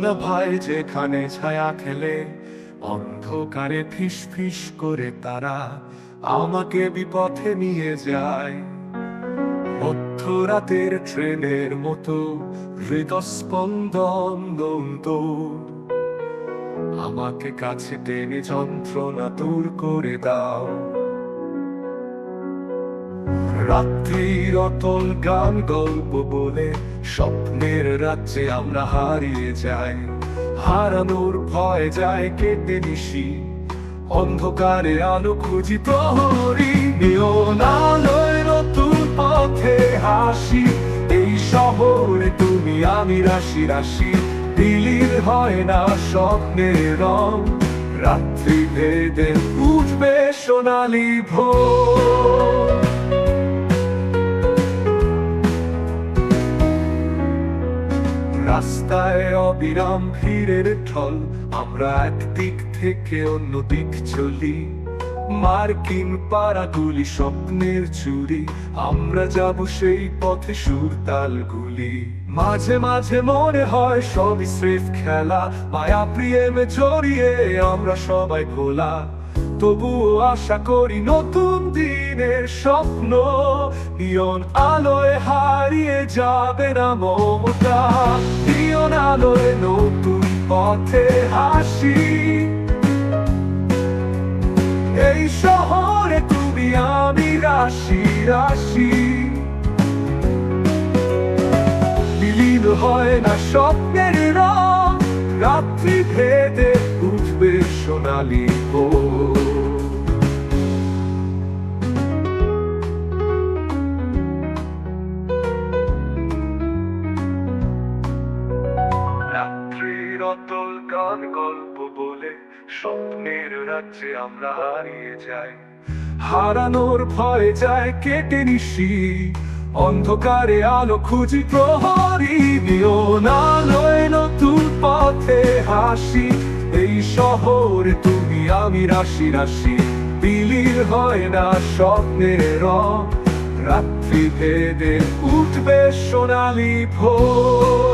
না ভাই যেখানে ছায়া খেলে অন্ধকারে ফিস ফিস করে তারা আমাকে বিপথে নিয়ে যায়। মধ্যরাতের ট্রেনের মতো হৃদস্পন্দন দৌড়, আমাকে কাছে টেনে যন্ত্রণা দূর করে দাও। রাত্রির অতল গান গল্প বলে স্বপ্নের রাজ্যে আমরা হারিয়ে যাই। হারানোর ভয় যায় কেটে নিশি, অন্ধকারে আলো খুঁজি প্রহরী। নিয়ন আলোয় নতুন পথে হাসি, এই শহরে তুমি আমি রাশি রাশি। দিলির হয় না স্বপ্নের রং, রাত্রি ভেদে উঠবে সোনালি ভোর। রাস্তায় অবিরাম ভিড়ের ঢল, আমরা একদিক থেকে অন্য দিক চলি। মার্কিন পাড়াগুলি স্বপ্নের চুরি, আমরা যাব সেই পথে সুর তালগুলি। মাঝে মাঝে মনে হয় সবই স্রেফ খেলা, মায়া প্রিয়েমে জড়িয়ে আমরা সবাই ভোলা। তবুও আশা করি নতুন দিনের স্বপ্ন, নিয়ন আলোয় হারিয়ে যাবে না মমতা। নিয়ন আলোয় নতুন পথে হাসি, এই শহরে তুমি আমি রাশি রাশি। বিলীন হয় না স্বপ্নের রং, রাত্রি ভেদে উঠবে সোনালি ভোর। রাত্রির অতল গান গল্প বলে স্বপ্নের রাজ্যে আমরা হারিয়ে যাই। হারানোর ভয় যায় কেটে নিশি, অন্ধকারে আলো খুঁজি প্রহরী। নিয়ন আলোয় নতুন পথে হাসি, এই শহরে তুমি আমি রাশি রাশি। বিলীন হয় না স্বপ্নের রং, রাত্রি ভেদে উঠবে সোনালি ভোর।